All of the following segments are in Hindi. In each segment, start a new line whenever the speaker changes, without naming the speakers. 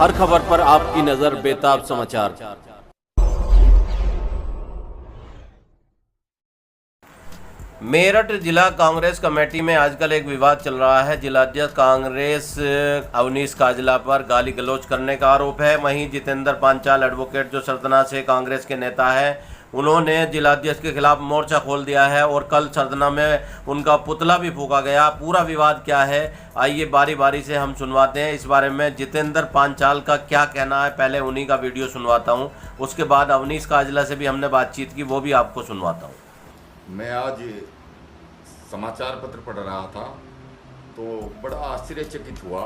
हर खबर पर आपकी नजर बेताब समाचार। मेरठ जिला कांग्रेस कमेटी में आजकल एक विवाद चल रहा है। जिलाध्यक्ष कांग्रेस अवनीश काजला पर गाली गलौज करने का आरोप है। वहीं जितेंद्र पांचाल एडवोकेट जो सरदना से कांग्रेस के नेता हैं, उन्होंने जिलाध्यक्ष के खिलाफ मोर्चा खोल दिया है और कल सरदना में उनका पुतला भी फूंका गया। पूरा विवाद क्या है, आइए बारी बारी से हम सुनवाते हैं। इस बारे में जितेंद्र पांचाल का क्या कहना है, पहले उन्हीं का वीडियो सुनवाता हूं, उसके बाद अवनीश काजला से भी हमने बातचीत की, वो भी आपको सुनवाता हूं।
मैं आज समाचार पत्र पढ़ रहा था तो बड़ा आश्चर्यचकित हुआ।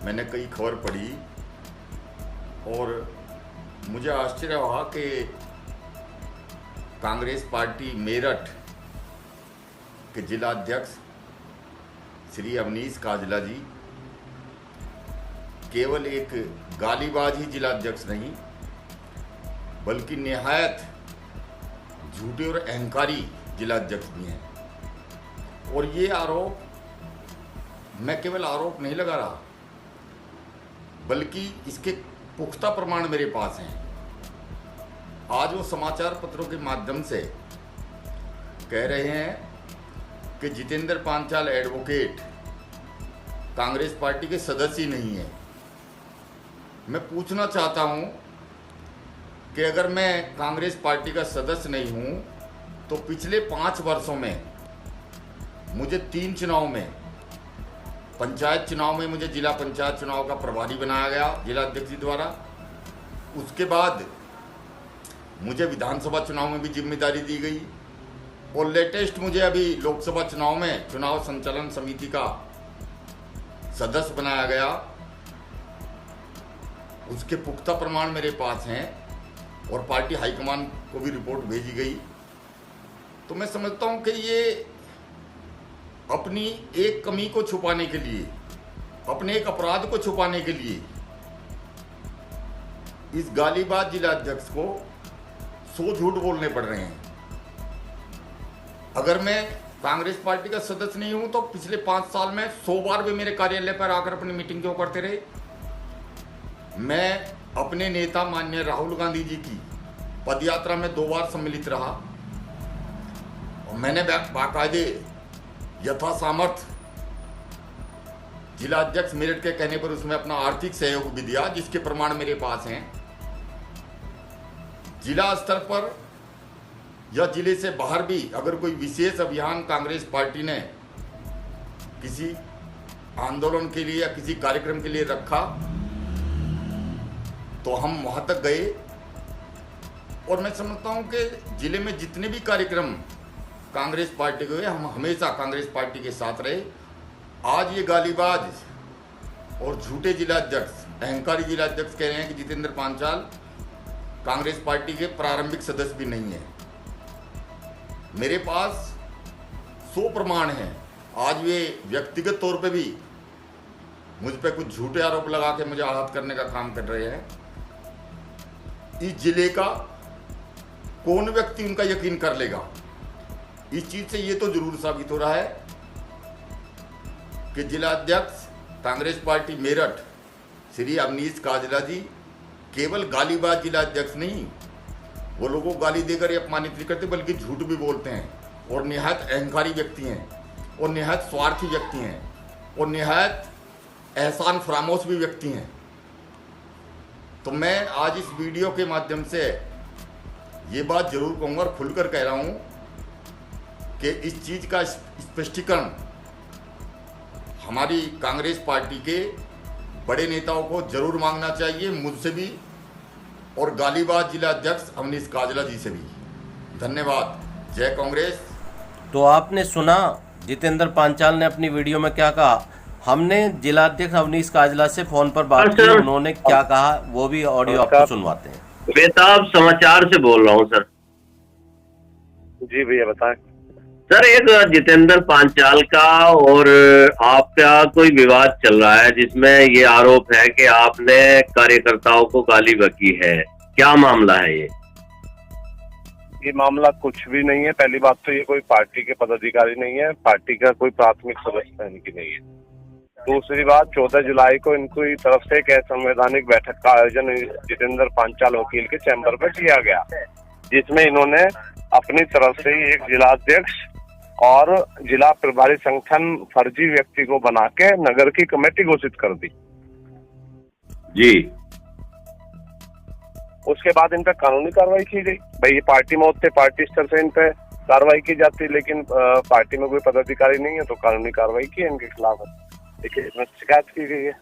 मैंने कई खबर पढ़ी और मुझे आश्चर्य हुआ कि कांग्रेस पार्टी मेरठ के जिलाध्यक्ष श्री अवनीश काजला जी केवल एक गालीबाज ही जिलाध्यक्ष नहीं, बल्कि निहायत झूठे और अहंकारी जिलाध्यक्ष भी हैं। और ये आरोप, मैं केवल आरोप नहीं लगा रहा, बल्कि इसके पुख्ता प्रमाण मेरे पास हैं। आज वो समाचार पत्रों के माध्यम से कह रहे हैं कि जितेंद्र पांचाल एडवोकेट कांग्रेस पार्टी के सदस्य ही नहीं है। मैं पूछना चाहता हूं कि अगर मैं कांग्रेस पार्टी का सदस्य नहीं हूं तो पिछले 5 वर्षों में मुझे 3 चुनाव में, पंचायत चुनाव में मुझे जिला पंचायत चुनाव का प्रभारी बनाया गया जिलाध्यक्ष जी द्वारा। उसके बाद मुझे विधानसभा चुनाव में भी जिम्मेदारी दी गई और लेटेस्ट मुझे अभी लोकसभा चुनाव में चुनाव संचालन समिति का सदस्य बनाया गया। उसके पुख्ता प्रमाण मेरे पास हैं और पार्टी हाईकमान को भी रिपोर्ट भेजी गई। तो मैं समझता हूं कि ये अपनी एक कमी को छुपाने के लिए, अपने एक अपराध को छुपाने के लिए इस गालीबाज जिलाध्यक्ष को 100 झूठ बोलने पड़ रहे हैं। अगर मैं कांग्रेस पार्टी का सदस्य नहीं हूं तो पिछले 5 साल में 100 बार भी मेरे कार्यालय पर आकर अपनी मीटिंग क्यों करते रहे। मैं अपने नेता माननीय राहुल गांधी जी की पदयात्रा में 2 बार सम्मिलित रहा और मैंने बाकायदे यथा सामर्थ जिलाध्यक्ष मेरठ के कहने पर उसमें अपना आर्थिक सहयोग भी दिया, जिसके प्रमाण मेरे पास हैं। जिला स्तर पर या जिले से बाहर भी अगर कोई विशेष अभियान कांग्रेस पार्टी ने किसी आंदोलन के लिए या किसी कार्यक्रम के लिए रखा तो हम वहां तक गए। और मैं समझता हूं कि जिले में जितने भी कार्यक्रम कांग्रेस पार्टी के हुए, हम हमेशा कांग्रेस पार्टी के साथ रहे। आज ये गालीबाज और झूठे जिलाध्यक्ष, अहंकारी जिलाध्यक्ष कह रहे हैं कि जितेंद्र पांचाल कांग्रेस पार्टी के प्रारंभिक सदस्य भी नहीं है। मेरे पास 100 प्रमाण हैं। आज वे व्यक्तिगत तौर पे भी मुझ पे कुछ झूठे आरोप लगा के मुझे आहत करने का काम कर रहे हैं। इस जिले का कौन व्यक्ति उनका यकीन कर लेगा। इस चीज से ये तो जरूर साबित हो रहा है कि जिलाध्यक्ष कांग्रेस पार्टी मेरठ श्री अवनीश काजला जी केवल गालीबाज जिलाध्यक्ष नहीं, वो लोगों को गाली देकर अपमानित नहीं करते, बल्कि झूठ भी बोलते हैं और निहायत अहंकारी व्यक्ति हैं और निहायत स्वार्थी व्यक्ति हैं और निहायत एहसान फरामोश भी व्यक्ति हैं। तो मैं आज इस वीडियो के माध्यम से ये बात जरूर कहूँगा और खुलकर कह रहा हूँ कि इस चीज़ का स्पष्टीकरण हमारी कांग्रेस पार्टी के बड़े नेताओं को जरूर मांगना चाहिए, मुझसे भी और गालीबाज जिलाध्यक्ष अवनीश काजला जी से भी। धन्यवाद। जय कांग्रेस।
तो आपने सुना जितेंद्र पांचाल ने अपनी वीडियो में क्या कहा। हमने जिलाध्यक्ष अवनीश काजला से फोन पर बात की, उन्होंने क्या कहा वो भी ऑडियो आपको सुनवाते हैं।
बेताब समाचार से बोल रहा हूँ सर।
जी भैया बताएं।
सर, एक जितेंद्र पांचाल का और आपका कोई विवाद चल रहा है जिसमें ये आरोप है कि आपने कार्यकर्ताओं को गाली बकी है, क्या मामला है
ये मामला कुछ भी नहीं है। पहली बात तो ये कोई पार्टी के पदाधिकारी नहीं है, पार्टी का कोई प्राथमिक सदस्य इनकी नहीं है। दूसरी बात, 14 जुलाई को इनकी तरफ से एक संवैधानिक बैठक का आयोजन जितेंद्र पांचाल वकील के चैम्बर में किया गया, जिसमें इन्होंने अपनी तरफ से एक जिलाध्यक्ष और जिला प्रभारी संगठन फर्जी व्यक्ति को बना के नगर की कमेटी घोषित कर दी
जी।
उसके बाद इन पर कानूनी कार्रवाई की गई। भाई ये पार्टी में होते, पार्टी स्तर से इन पे कार्रवाई की जाती, लेकिन पार्टी में कोई पदाधिकारी नहीं है तो कानूनी कार्रवाई की इनके खिलाफ, देखिए इसमें शिकायत की गई है।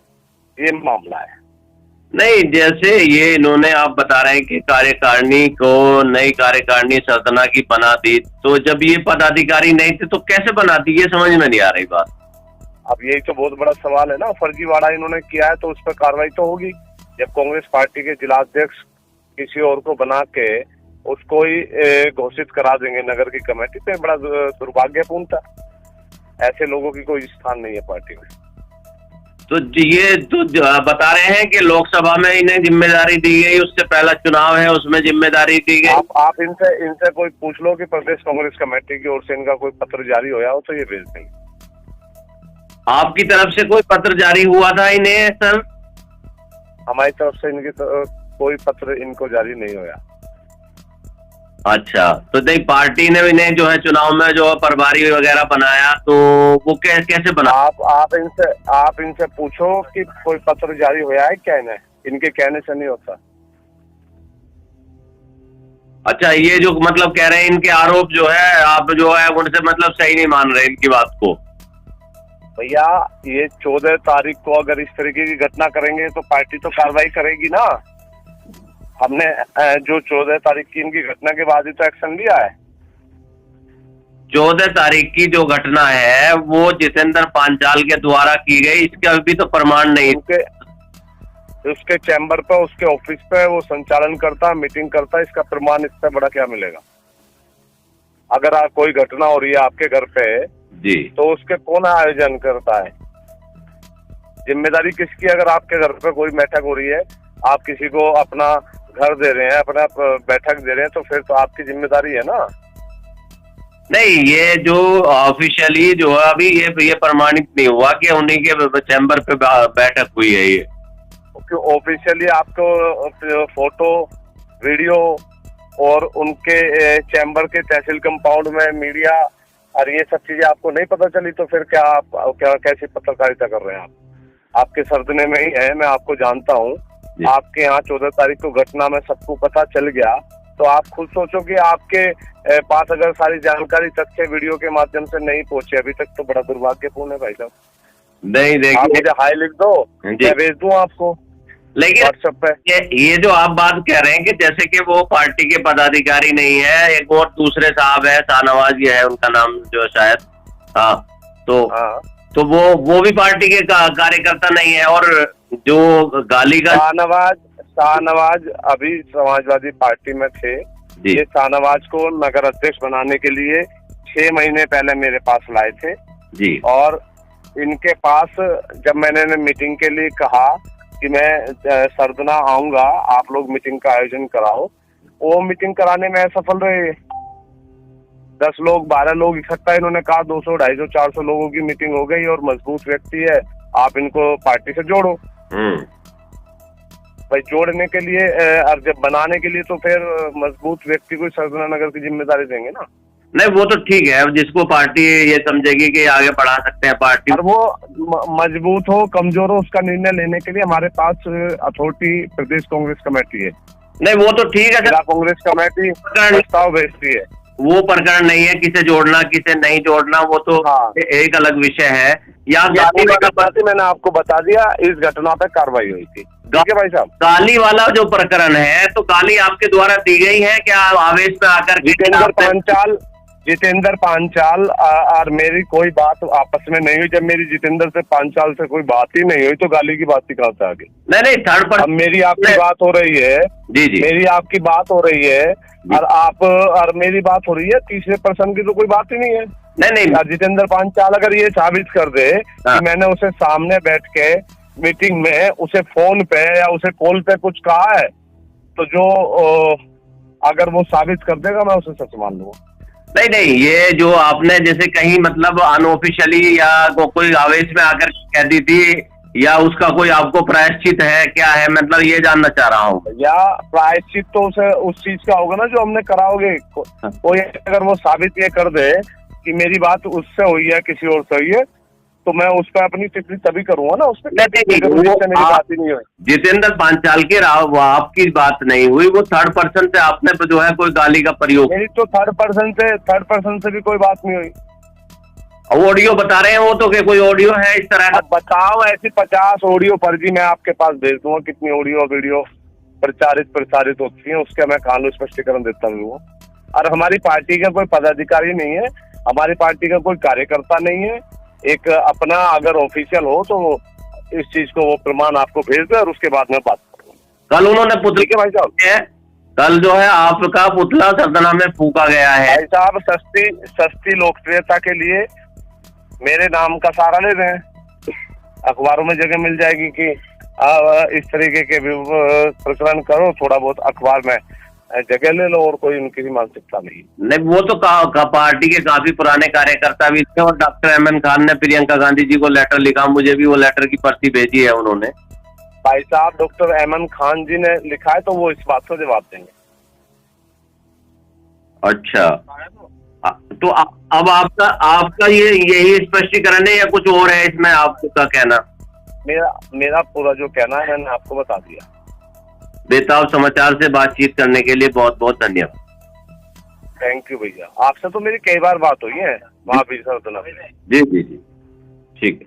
ये मामला है।
नहीं, जैसे ये इन्होंने आप बता रहे हैं कि कार्यकारिणी को नई कार्यकारिणी सरदना की बना दी, तो जब ये पदाधिकारी नहीं थे तो कैसे बना दी, ये समझ में नहीं आ रही बात।
अब यही तो बहुत बड़ा सवाल है ना, फर्जीवाड़ा इन्होंने किया है तो उस पर कार्रवाई तो होगी। जब कांग्रेस पार्टी के जिलाध्यक्ष किसी और को बना के उसको ही घोषित करा देंगे नगर की कमेटी, तो बड़ा दुर्भाग्यपूर्ण था। ऐसे लोगों की कोई स्थान नहीं है पार्टी में।
तो ये तो बता रहे हैं कि लोकसभा में इन्हें जिम्मेदारी दी गई, उससे पहला चुनाव है उसमें जिम्मेदारी दी गई।
आप इनसे कोई पूछ लो कि प्रदेश कांग्रेस कमेटी की ओर से इनका कोई पत्र जारी होया हो तो ये भेज देंगे।
आपकी तरफ से कोई पत्र जारी हुआ था इन्हें सर?
हमारी तरफ से इनकी कोई पत्र इनको जारी नहीं होया।
अच्छा, तो नहीं, पार्टी ने इन्हें जो है चुनाव में जो प्रभारी वगैरह बनाया, तो वो कैसे बना?
आप इनसे पूछो कि कोई पत्र जारी होया है क्या इन्हें, इनके कहने से नहीं होता।
अच्छा, ये जो मतलब कह रहे हैं इनके आरोप जो है, आप जो है उनसे मतलब सही नहीं मान रहे इनकी बात को?
भैया ये 14 तारीख को अगर इस तरीके की घटना करेंगे तो पार्टी तो कार्रवाई करेगी ना। हमने जो 14 तारीख की इनकी घटना के बाद ही तो एक्शन लिया है।
14 तारीख की जो घटना है वो जितेंद्र पांचाल के द्वारा की गई, इसका अभी तो प्रमाण नहीं।
उसके चैम्बर पे, उसके ऑफिस पे वो संचालन करता, मीटिंग करता, इसका प्रमाण इससे बड़ा क्या मिलेगा? अगर कोई घटना हो रही है आपके घर पे
जी,
तो उसके कौन आयोजन करता है? जिम्मेदारी किसकी? अगर आपके घर पे कोई बैठक हो रही है, आप किसी को अपना घर दे रहे हैं, अपना बैठक दे रहे हैं, तो फिर तो आपकी जिम्मेदारी है ना।
नहीं, ये जो ऑफिशियली जो है अभी ये प्रमाणित नहीं हुआ कि उन्हीं के चैम्बर पे बैठक हुई है। ये
ऑफिशियली आपको फोटो, वीडियो और उनके चैम्बर के तहसील कंपाउंड में मीडिया और ये सब चीजें आपको नहीं पता चली, तो फिर क्या कैसी पत्रकारिता कर रहे हैं आप? आपके सरदने में ही है, मैं आपको जानता हूँ। आपके यहाँ 14 तारीख को घटना में सबको पता चल गया, तो आप खुद सोचो कि आपके पास अगर सारी जानकारी तथ्य वीडियो के माध्यम से नहीं पहुंचे अभी तक, तो बड़ा दुर्भाग्यपूर्ण है भाई साहब।
नहीं, देखिए,
आप मुझे हाई लिख दो, मैं भेज दूं आपको
लेकिन
व्हाट्सएप पे।
ये जो आप बात कह रहे हैं कि जैसे कि वो पार्टी के पदाधिकारी नहीं है, एक और दूसरे साहब है, शाहनवाज ये है उनका नाम जो शायद, हाँ, तो वो भी पार्टी के कार्यकर्ता नहीं है। और जो गाली का
शाहनवाज अभी समाजवादी पार्टी में थे। ये शाहनवाज को नगर अध्यक्ष बनाने के लिए 6 महीने पहले मेरे पास लाए थे
जी।
और इनके पास जब मैंने मीटिंग के लिए कहा कि मैं सरदना आऊंगा, आप लोग मीटिंग का आयोजन कराओ, वो मीटिंग कराने में असफल रहे। 10 लोग 12 लोग इकट्ठा, इन्होंने कहा 200, 250, 400 लोगों की मीटिंग हो गई और मजबूत व्यक्ति है, आप इनको पार्टी से जोड़ो। भाई जोड़ने के लिए और जब बनाने के लिए तो फिर मजबूत व्यक्ति को सरदना नगर की जिम्मेदारी देंगे ना।
नहीं, वो तो ठीक है, जिसको पार्टी ये समझेगी कि आगे बढ़ा सकते हैं पार्टी,
और वो मजबूत हो कमजोर हो उसका निर्णय लेने के लिए हमारे पास अथॉरिटी प्रदेश कांग्रेस कमेटी है।
नहीं, वो तो ठीक है,
जिला कांग्रेस कमेटी प्रस्ताव भेजती है।
वो प्रकरण नहीं है किसे जोड़ना किसे नहीं जोड़ना, वो तो एक अलग विषय है।
मैंने आपको बता दिया, इस घटना पे कार्रवाई हुई थी। ठीक है भाई साहब,
गाली वाला जो प्रकरण है, तो गाली आपके द्वारा दी गई है क्या आवेश में आकर?
जितेंद्र पांचाल और मेरी कोई बात आपस में नहीं हुई। जब मेरी जितेंद्र से पांचाल से कोई बात ही नहीं हुई तो गाली की बात ही कहाँ से आ गई?
नहीं, थर्ड पर
मेरी आपकी बात हो रही है
जी,
मेरी आपकी बात हो रही है और मेरी बात हो रही है, तीसरे पर्सन की तो कोई बात ही नहीं है।
नहीं,
जितेंद्र पांचाल अगर ये साबित कर दे कि मैंने उसे सामने बैठ के मीटिंग में उसे फोन पे या उसे कॉल पे कुछ कहा है, तो जो अगर वो साबित कर देगा मैं उसे सच मान लूंगा।
नहीं नहीं, ये जो आपने जैसे कहीं मतलब अनऑफिशियली या कोई आवेश में आकर कह दी थी, या उसका कोई आपको प्रायश्चित है, क्या है, मतलब ये जानना चाह रहा हूँ।
या प्रायश्चित तो उस चीज का होगा ना जो हमने कराओगे। कोई अगर वो साबित ये कर दे कि मेरी बात उससे हुई है, किसी और से हुई है, तो मैं उस पर अपनी टिप्पणी तभी करूंगा ना। उस पर मेरी बात ही नहीं हुई।
जितेंद्र पांचाल के राव आपकी बात नहीं हुई, वो थर्ड पर्सन से आपने जो है कोई गाली का प्रयोग।
मेरी तो थर्ड पर्सन से भी कोई बात नहीं हुई।
ऑडियो बता रहे हैं वो तो, कि कोई ऑडियो है इस तरह।
अब बताओ, ऐसी 50 ऑडियो फर्जी मैं आपके पास भेज दूंगा, कितनी ऑडियो वीडियो प्रसारित होती है, उसका मैं कानून स्पष्टीकरण देता हूँ। और हमारी पार्टी का कोई पदाधिकारी नहीं है, हमारी पार्टी का कोई कार्यकर्ता नहीं है। एक अपना अगर ऑफिशियल हो तो इस चीज को वो प्रमाण आपको भेज दे और उसके बाद में बात करूँगा।
कल उन्होंने पुतले
के भाई साहब,
कल जो है आपका पुतला सदना में फूका गया है।
भाई साहब, सस्ती लोकप्रियता के लिए मेरे नाम का सहारा ले रहे हैं। अखबारों में जगह मिल जाएगी कि इस तरीके के प्रकरण करो, थोड़ा बहुत अखबार में जगह ले लो, और कोई उनकी भी मानसिकता नहीं।
वो तो पार्टी के काफी पुराने कार्यकर्ता भी थे, और डॉक्टर एमएन खान ने प्रियंका गांधी जी को लेटर लिखा, मुझे भी वो लेटर की पर्ची भेजी है उन्होंने।
भाई साहब, डॉक्टर एमएन खान जी ने लिखा है तो वो इस बात को जवाब देंगे।
अच्छा, तो अब आपका ये यही स्पष्टीकरण है या कुछ और है इसमें आपका कहना?
मेरा पूरा जो कहना है मैंने आपको बता दिया।
बेताब समाचार से बातचीत करने के लिए बहुत बहुत धन्यवाद।
थैंक यू भैया, आपसे तो मेरी कई बार बात हुई है वहाँ भी।
जी जी जी, ठीक है।